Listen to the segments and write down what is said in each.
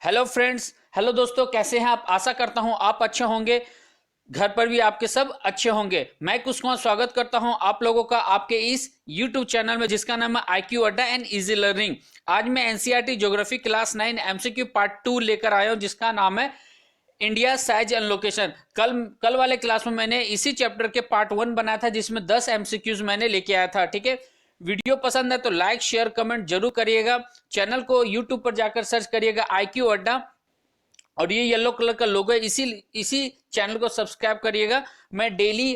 Hello friends, hello दोस्तों, कैसे हैं आप। आशा करता हूं आप अच्छे होंगे, घर पर भी आपके सब अच्छे होंगे। मैं कुछ कुमार स्वागत करता हूं आप लोगों का आपके इस YouTube चैनल में जिसका नाम है IQ अड्डा एंड इजी लर्निंग। आज मैं NCERT geography class 9 MCQ part 2 लेकर आया हूं जिसका नाम है इंडिया साइज एंड लोकेशन। कल वाले क्लास में मैंने इसी चैप्टर के पार्ट 1 बनाया था जिसमें 10 MCQs मैंने लेके आया था। ठीक है, वीडियो पसंद है तो लाइक शेयर कमेंट जरूर करिएगा। चैनल को यूट्यूब पर जाकर सर्च करिएगा IQ अड्डा और ये येलो कलर का लोगो है, इसी चैनल को सब्सक्राइब करिएगा। मैं डेली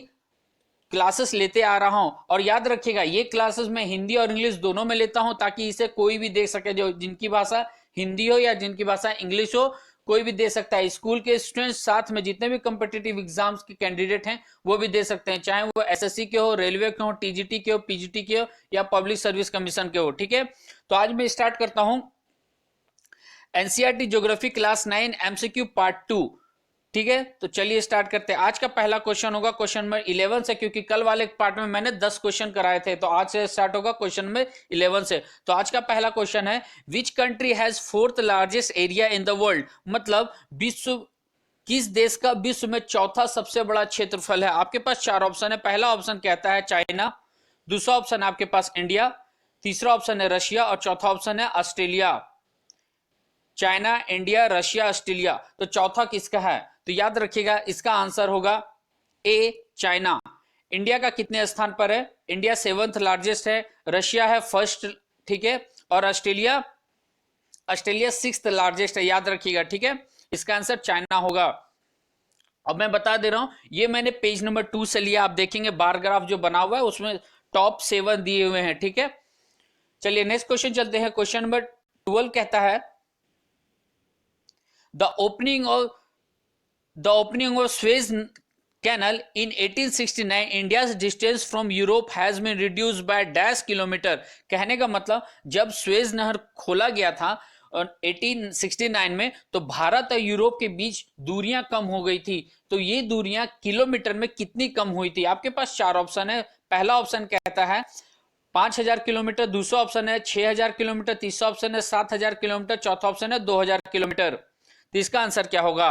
क्लासेस लेते आ रहा हूं और याद रखिएगा ये क्लासेस मैं हिंदी और इंग्लिश दोनों में लेता हूं ताकि इसे कोई भी देख सके, जो जिनकी भाषा हिंदी हो या जिनकी भाषा इंग्लिश हो, कोई भी दे सकता है। स्कूल के स्टूडेंट्स साथ में जितने भी कॉम्पिटिटिव एग्जाम्स के कैंडिडेट हैं वो भी दे सकते हैं, चाहे वो SSC के हो, रेलवे के हो, TGT के हो, PGT के हो या पब्लिक सर्विस कमीशन के हो। ठीक है, तो आज मैं स्टार्ट करता हूं NCERT geography class 9 MCQ part 2। ठीक है, तो चलिए स्टार्ट करते हैं। आज का पहला क्वेश्चन होगा क्वेश्चन नंबर 11 से, क्योंकि कल वाले पार्ट में मैंने 10 क्वेश्चन कराए थे, तो आज से स्टार्ट होगा क्वेश्चन नंबर 11 से। तो आज का पहला क्वेश्चन है, which country has fourth largest area in the world. मतलब किस देश का विश्व में चौथा सबसे बड़ा क्षेत्रफल है। आपके पास चार ऑप्शन है। पहला ऑप्शन कहता है चाइना, दूसरा ऑप्शन है आपके पास इंडिया, तीसरा ऑप्शन है रशिया और चौथा ऑप्शन है Australia. China, India, Russia, Australia. तो चौथा किसका है? तो याद रखिएगा इसका आंसर होगा ए, चाइना। इंडिया का कितने स्थान पर है? इंडिया 7th लार्जेस्ट है, रशिया है फर्स्ट, ठीक है, और ऑस्ट्रेलिया 6th लार्जेस्ट है, याद रखिएगा। ठीक है, इसका आंसर चाइना होगा। अब मैं बता दे रहा हूं, ये मैंने पेज नंबर 2 से लिया। आप देखेंगे बार ग्राफ जो बना हुआ है उसमें टॉप 7 दिए हुए हैं। ठीक है, चलिए नेक्स्ट क्वेश्चन चलते हैं। क्वेश्चन नंबर 12 कहता है, The opening of Suez Canal in 1869, India's distance from Europe has been reduced by dash kilometre. कहने का मतलब जब स्वेज नहर खोला गया था 1869 में, तो भारत और यूरोप के बीच दूरियां कम हो गई थी। तो ये दूरियां किलोमीटर में कितनी कम हुई थी? आपके पास चार ऑप्शन है। पहला ऑप्शन कहता है 5000 किलोमीटर, दूसरा ऑप्शन है 6000 किलोमीटर, तीसरा ऑप्शन है 7000 किलोमीटर, चौथा ऑप्शन है 2000 किलोमीटर। तो इसका आंसर क्या होगा?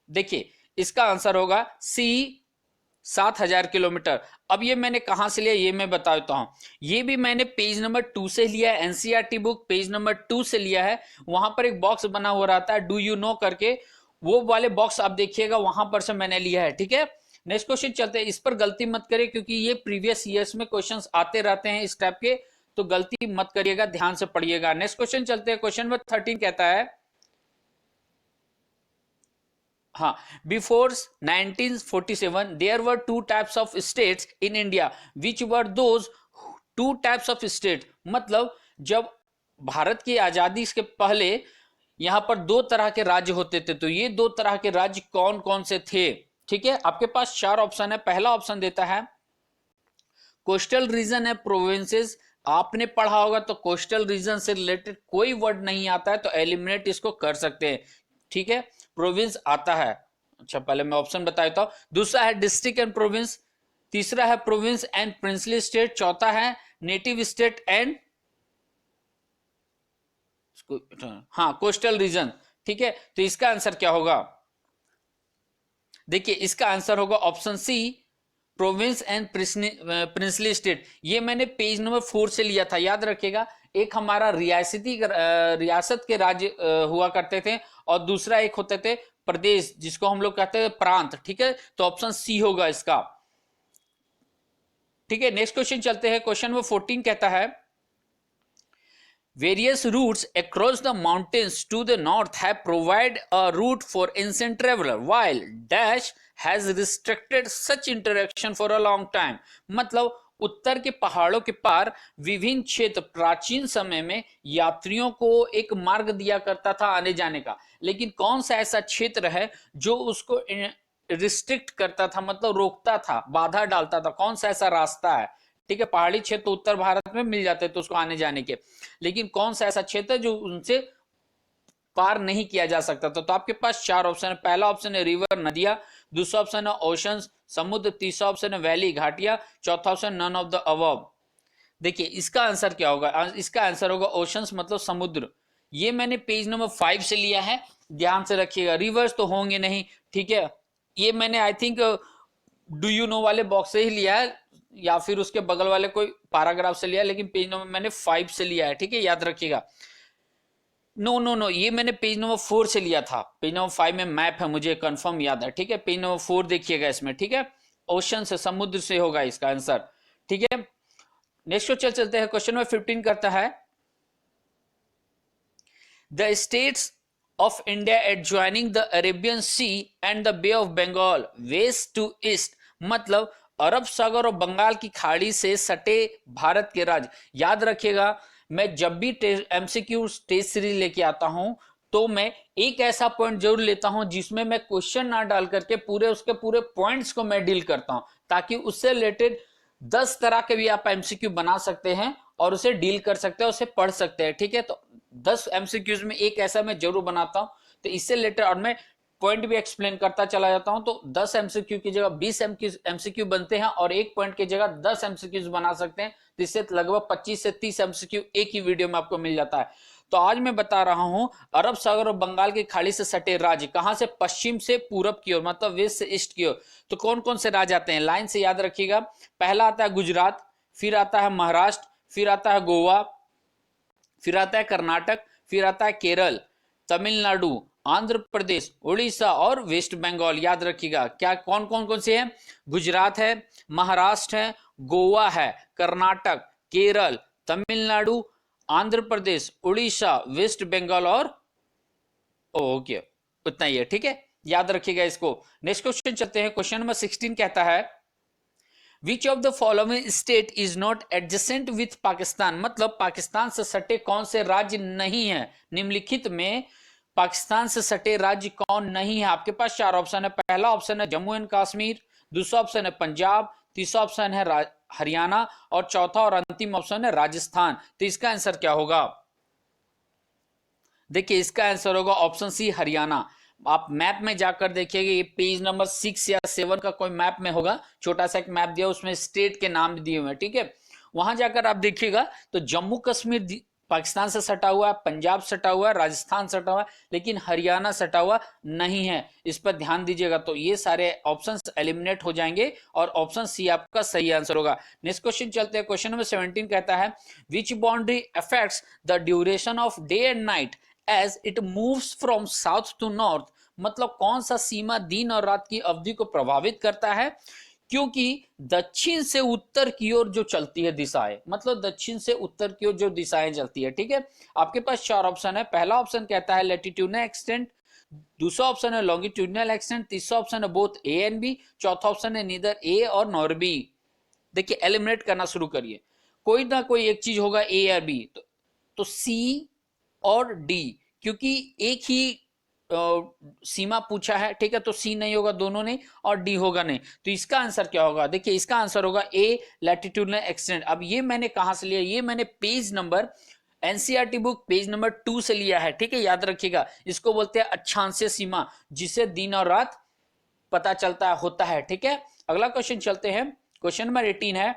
देखिए इसका आंसर होगा सी, 7000 किलोमीटर। अब ये मैंने कहां से लिया ये मैं बता देता हूं। ये भी मैंने पेज नंबर 2 से लिया है, एनसीईआरटी बुक पेज नंबर 2 से लिया है। वहां पर एक बॉक्स बना हुआ रहता है डू यू नो करके, वो वाले बॉक्स आप देखिएगा, वहां पर से मैंने लिया है। ठीक है, नेक्स्ट क्वेश्चन चलते हैं। इस पर गलती मत करिए क्योंकि ये प्रीवियस ईयर्स में क्वेश्चंस आते रहते हैं इस टाइप के, तो गलती मत करिएगा, ध्यान से पढ़िएगा। नेक्स्ट क्वेश्चन चलते हैं। क्वेश्चन नंबर 13 कहता है, हाँ, before 1947 there were two types of states in India, which were those two types of state. मतलब जब भारत की आजादी के पहले यहां पर दो तरह के राज्य होते थे, तो ये दो तरह के राज्य कौन कौन से थे? ठीक है, आपके पास चार ऑप्शन है। पहला ऑप्शन देता है कोस्टल रीजन है, प्रोविंसेस। आपने पढ़ा होगा तो कोस्टल रीजन से रिलेटेड कोई वर्ड नहीं आता है तो एलिमिनेट इसको कर सकते हैं। ठीक है, प्रोविंस आता है। अच्छा, पहले मैं ऑप्शन बता देता हूं। दूसरा है डिस्ट्रिक्ट एंड प्रोविंस, तीसरा है प्रोविंस एंड प्रिंसली स्टेट, चौथा है नेटिव स्टेट एंड हाँ कोस्टल रीजन। ठीक है, तो इसका आंसर क्या होगा? देखिए इसका आंसर होगा option C, province and princely state. ये मैंने पेज नंबर 4 से लिया था, याद रखिएगा। एक हमारा रियासत के राज्य हुआ करते थे और दूसरा एक होते थे प्रदेश, जिसको हम लोग कहते हैं प्रांत। ठीक है, तो ऑप्शन सी होगा इसका। ठीक है, नेक्स्ट क्वेश्चन चलते हैं। क्वेश्चन नंबर 14 कहता है, various routes across the mountains to the north have provided a route for ancient traveler while dash has restricted such interaction for a long time। मतलब उत्तर के पहाड़ों के पार विभिन्न क्षेत्र प्राचीन समय में यात्रियों को एक मार्ग दिया करता था आने जाने का, लेकिन कौन सा ऐसा क्षेत्र है जो उसको रिस्ट्रिक्ट करता था, मतलब रोकता था, बाधा डालता था? कौन सा ऐसा रास्ता है? ठीक है, पहाड़ी क्षेत्र तो उत्तर भारत में मिल जाते तो उसको आने जाने के, लेकिन कौन सा ऐसा क्षेत्र है जो उनसे पार नहीं किया जा सकता था? तो आपके पास चार ऑप्शन है। पहला ऑप्शन है रिवर, नदियां, दूसरा ऑप्शन है ओशन, समुद्र, तीसरा ऑप्शन है वैली, घाटियां, चौथा option none of the above. देखिए इसका आंसर क्या होगा? इसका आंसर होगा ओशंस, मतलब समुद्र। ये मैंने पेज नंबर 5 से लिया है, ध्यान से रखिएगा, रिवर्स तो होंगे नहीं, ठीक है। ये मैंने I think do you know वाले बॉक्स से ही लिया है या फिर उसके बगल वाले कोई पैराग्राफ से लिया है, लेकिन पेज नंबर मैंने 5 से लिया है, ठीक है, याद रखिएगा। नो नो नो, ये मैंने पेज नंबर 4 से लिया था, पेज नंबर 5 में मैप है, मुझे कंफर्म याद है, ठीक है। पेज नंबर 4 देखिएगा इसमें, ठीक है, ओशन से, समुद्र से होगा इसका आंसर, ठीक है। नेक्स्ट क्वेश्चन चलते हैं, क्वेश्चन नंबर 15 करता है, the states of India adjoining the Arabian Sea and the Bay of Bengal west to east, मतलब अरब सागर और बंगाल की खाड़ी से सटे भारत के राज्य। याद रखिएगा, मैं जब भी एमसीक्यू टेस्ट सीरीज लेके आता हूं तो मैं एक ऐसा पॉइंट जरूर लेता हूं जिसमें मैं क्वेश्चन ना डाल करके पूरे उसके पूरे पॉइंट्स को मैं डील करता हूं, ताकि उससे रिलेटेड 10 तरह के भी आप एमसीक्यू बना सकते हैं और उसे डील कर सकते हैं, उसे पढ़ सकते हैं, ठीक है। तो 10 एमसीक्यूज में एक ऐसा मैं जरूर बनाता हूं, तो इससे रिलेटेड और मैं पॉइंट भी एक्सप्लेन करता चला जाता हूं, तो 10 एमसीक्यू की जगह 20 एमसीक्यू बनते हैं और एक पॉइंट की जगह 10 एमसीक्यूज बना सकते हैं, जिससे लगभग 25 से 30 एमसीक्यू एक ही वीडियो में आपको मिल जाता है। तो आज मैं बता रहा हूं, अरब सागर और बंगाल की खाड़ी से सटे राज्य, कहां से, पश्चिम से पूरब की ओर, मतलब वेस्ट से ईस्ट की ओर। तो कौन कौन से राज्य आते हैं, लाइन से याद रखिएगा। पहला आता है गुजरात, फिर आता है महाराष्ट्र, फिर आता है गोवा, फिर आता है कर्नाटक, फिर आता है केरल, तमिलनाडु, आंध्र प्रदेश, उड़ीसा और वेस्ट बंगाल। याद रखिएगा, क्या कौन कौन कौन से हैं, गुजरात है, महाराष्ट्र है, गोवा है, कर्नाटक, केरल, तमिलनाडु, आंध्र प्रदेश, उड़ीसा, वेस्ट बंगाल और ओके, उतना ही है, ठीक है, याद रखिएगा इसको। नेक्स्ट क्वेश्चन चलते हैं, क्वेश्चन नंबर 16 कहता है, Which of the following state is not adjacent with Pakistan, मतलब पाकिस्तान से सटे कौन से राज्य नहीं है, निम्नलिखित में पाकिस्तान से सटे राज्य कौन नहीं है। आपके पास 4 ऑप्शन है, पहला ऑप्शन है जम्मू एंड कश्मीर, दूसरा ऑप्शन है पंजाब, तीसरा ऑप्शन है हरियाणा और चौथा और अंतिम ऑप्शन है राजस्थान। तो इसका आंसर क्या होगा, देखिए इसका आंसर होगा ऑप्शन सी, हरियाणा। आप मैप में जाकर देखिएगा, ये पेज नंबर 6 या 7 का कोई मैप में होगा, छोटा सा एक मैप दिया, उसमें स्टेट के नाम दिए हुए हैं, ठीक है। वहां जाकर आप देखिएगा तो जम्मू कश्मीर पाकिस्तान से सटा हुआ है, पंजाब सटा हुआ है, राजस्थान सटा हुआ है, लेकिन हरियाणा सटा हुआ नहीं है, इस पर ध्यान दीजिएगा। तो ये सारे ऑप्शंस एलिमिनेट हो जाएंगे और ऑप्शन सी आपका सही आंसर होगा। नेक्स्ट क्वेश्चन चलते हैं, क्वेश्चन नंबर 17 कहता है, which boundary affects the duration of day and night as it moves from south to north, मतलब कौन सा सीमा दिन और रात की अवधि को प्रभावित करता है, क्योंकि दक्षिण से उत्तर की ओर जो चलती है दिशाएं, मतलब दक्षिण से उत्तर की ओर जो दिशाएं चलती है, ठीक है। आपके पास 4 ऑप्शन है, पहला ऑप्शन कहता है लैटिट्यूडनल एक्सटेंट, दूसरा ऑप्शन है लॉन्गिट्यूडनल एक्सटेंट, तीसरा ऑप्शन है बोथ ए एंड बी, चौथा ऑप्शन है नीदर ए और नॉर बी। देखिए एलिमिनेट करना शुरू करिए, कोई ना कोई एक चीज होगा, ए या बी, तो सी और डी, क्योंकि एक ही सीमा पूछा है, ठीक है, तो सी नहीं होगा दोनों ने और डी होगा नहीं, तो इसका आंसर क्या होगा, देखिए इसका आंसर होगा ए, लैटिट्यूडनल एक्सटेंट। अब ये मैंने कहां से लिया, ये मैंने page number NCERT book page number 2 से लिया है, ठीक है, याद रखिएगा। इसको बोलते हैं अक्षांशीय सीमा, जिससे दिन और रात पता चलता होता है, ठीक है। अगला क्वेश्चन चलते हैं, क्वेश्चन नंबर 18 है,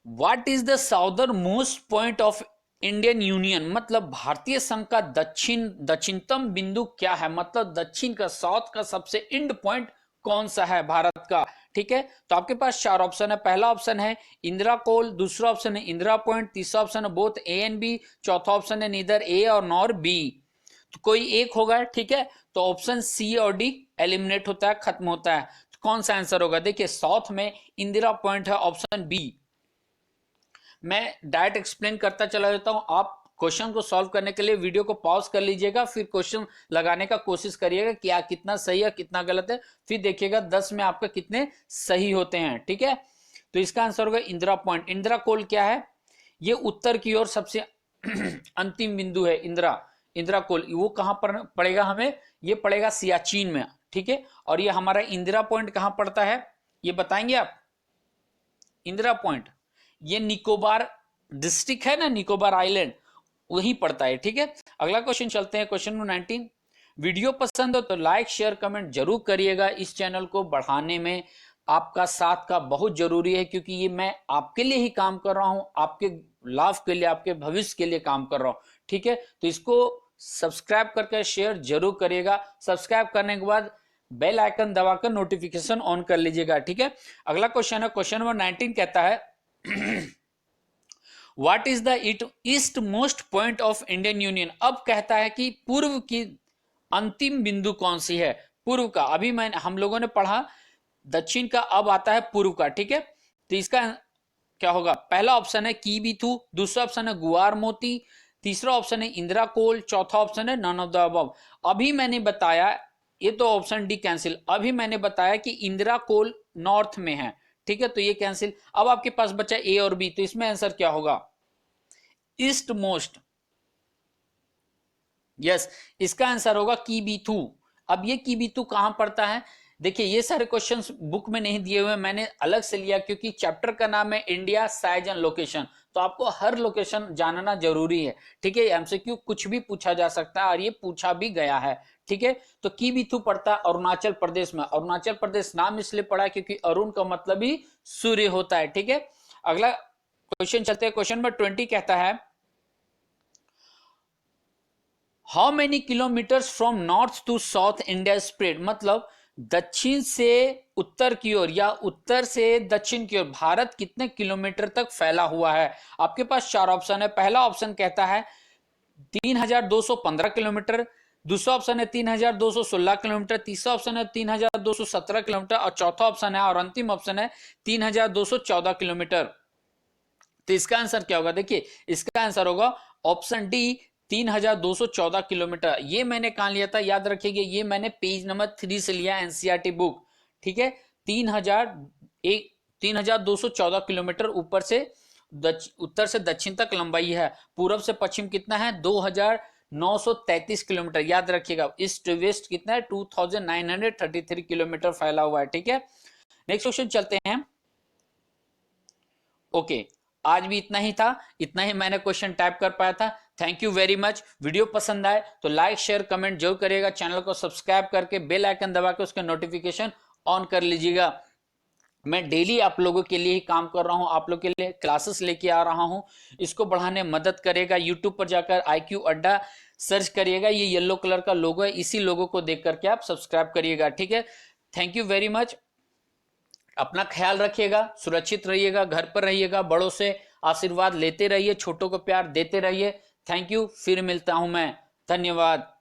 what is the southern most point of Indian union, मतलब भारतीय संघ का दक्षिणतम बिंदु क्या है, मतलब दक्षिण का, साउथ का सबसे इंड पॉइंट कौन सा है भारत का, ठीक है। तो आपके पास 4 ऑप्शन है, पहला ऑप्शन है इंदिरा कोल, दूसरा ऑप्शन है इंदिरा पॉइंट, तीसरा ऑप्शन है बोथ ए एंड बी, चौथा ऑप्शन है नीदर ए और नॉर बी। तो कोई एक होगा, ठीक है, तो ऑप्शन सी और डी एलिमिनेट होता है, खत्म होता है। तो कौन सा आंसर होगा, देखिए साउथ में इंदिरा पॉइंट है, ऑप्शन बी। मैं डायरेक्ट एक्सप्लेन करता चला जाता हूं, आप क्वेश्चन को सॉल्व करने के लिए वीडियो को पॉज कर लीजिएगा, फिर क्वेश्चन लगाने का कोशिश करिएगा क्या कितना सही है कितना गलत है, फिर देखिएगा 10 में आपका कितने सही होते हैं, ठीक है। तो इसका आंसर होगा इंदिरा पॉइंट। इंदिरा कोल क्या है, ये उत्तर की ओर सबसे अंतिम बिंदु है, इंदिरा कोल। वो कहां पर पड़ेगा, हमें ये पड़ेगा सियाचिन में, ठीक है। और ये हमारा इंदिरा पॉइंट कहां पड़ता है, ये बताएंगे आप। इंदिरा पॉइंट ये निकोबार डिस्ट्रिक्ट है ना, निकोबार आइलैंड, वही पड़ता है, ठीक है। अगला क्वेश्चन चलते हैं, क्वेश्चन नंबर 19। वीडियो पसंद हो तो लाइक शेयर कमेंट जरूर करिएगा, इस चैनल को बढ़ाने में आपका साथ का बहुत जरूरी है, क्योंकि ये मैं आपके लिए ही काम कर रहा हूं, आपके लाभ के लिए, आपके भविष्य के लिए काम कर रहा हूं। ठीक है, तो इसको सब्सक्राइब करके शेयर जरूर करिएगा। सब्सक्राइब करने के बाद बेल आइकन दबाकर नोटिफिकेशन ऑन कर लीजिएगा। ठीक है, अगला क्वेश्चन है, क्वेश्चन नंबर 19 कहता है what is the east most point of Indian union. अब कहता है कि पूर्व की अंतिम बिंदु कौन सी है। पूर्व का अभी हम लोगों ने पढ़ा दक्षिण का, अब आता है पूर्व का। ठीक है, तो इसका क्या होगा, पहला ऑप्शन है कीबीथू, दूसरा ऑप्शन है गुआर मोती, तीसरा ऑप्शन है इंदिरा कोल, चौथा ऑप्शन है नन ऑफ द अबव। अभी मैंने बताया, ये तो ऑप्शन डी कैंसिल। अभी मैंने बताया कि इंदिरा कोल नॉर्थ में है। ठीक है, तो ये कैंसिल। अब आपके पास बचा ए और बी, तो इसमें आंसर क्या होगा, ईस्ट मोस्ट। यस, इसका आंसर होगा कीबीथू। अब ये कीबीथू कहां पड़ता है, देखिए ये सारे क्वेश्चंस बुक में नहीं दिए हुए, मैंने अलग से लिया क्योंकि चैप्टर का नाम है इंडिया साइज एंड लोकेशन, तो आपको हर लोकेशन जानना जरूरी है। ठीक है, एमसीक्यू कुछ भी पूछा जा सकता है और ये पूछा भी गया है। ठीक है, तो कीबीथू पड़ता है अरुणाचल प्रदेश में। अरुणाचल प्रदेश नाम इसलिए पड़ा क्योंकि अरुण का मतलब ही सूर्य होता है। ठीक है, अगला क्वेश्चन चलते हैं, क्वेश्चन नंबर 20 कहता है how many kilometres from north to south India spread, मतलब दक्षिण से उत्तर की ओर या उत्तर से दक्षिण की ओर भारत कितने किलोमीटर तक फैला हुआ है। आपके पास चार ऑप्शन है। पहला ऑप्शन कहता है 3215 किलोमीटर, दूसरा ऑप्शन है 3216 किलोमीटर, तीसरा ऑप्शन है 3217 किलोमीटर और चौथा ऑप्शन है और अंतिम ऑप्शन है 3214 किलोमीटर। तो इसका आंसर क्या होगा, देखिए इसका आंसर होगा ऑप्शन डी 3214 किलोमीटर। ये मैंने कहां लिया था, याद रखिएगा, ये मैंने पेज नंबर 3 से लिया एनसीईआरटी बुक। ठीक है, 3214 किलोमीटर ऊपर से उत्तर से दक्षिण तक लंबाई है। पूरब से पश्चिम कितना है, 2933 किलोमीटर। याद रखिएगा, ईस्ट वेस्ट कितना है, 2933 किलोमीटर फैला हुआ है। ठीक है, नेक्स्ट क्वेश्चन चलते हैं। ओके, आज भी इतना ही था, इतना ही मैंने क्वेश्चन टाइप कर पाया था। Thank you very much. Video पसंद आए तो लाइक शेयर कमेंट जरूर करिएगा। चैनल को सब्सक्राइब करके बेल आइकन दबा के उसके नोटिफिकेशन ऑन कर लीजिएगा। मैं डेली आप लोगों के लिए ही काम कर रहा हूं, आप लोगों के लिए क्लासेस लेके आ रहा हूं। इसको बढ़ाने में मदद करेगा। यूट्यूब पर जाकर IQ अड्डा सर्च करिएगा, ये येलो कलर का लोगो है, इसी लोगो को देख करके आप सब्सक्राइब करिएगा। ठीक है, थैंक यू वेरी मच। अपना ख्याल रखिएगा, सुरक्षित रहिएगा, घर पर रहिएगा, बड़ों से आशीर्वाद लेते रहिए, छोटों को प्यार देते रहिए। थैंक यू, फिर मिलता हूं मैं। धन्यवाद।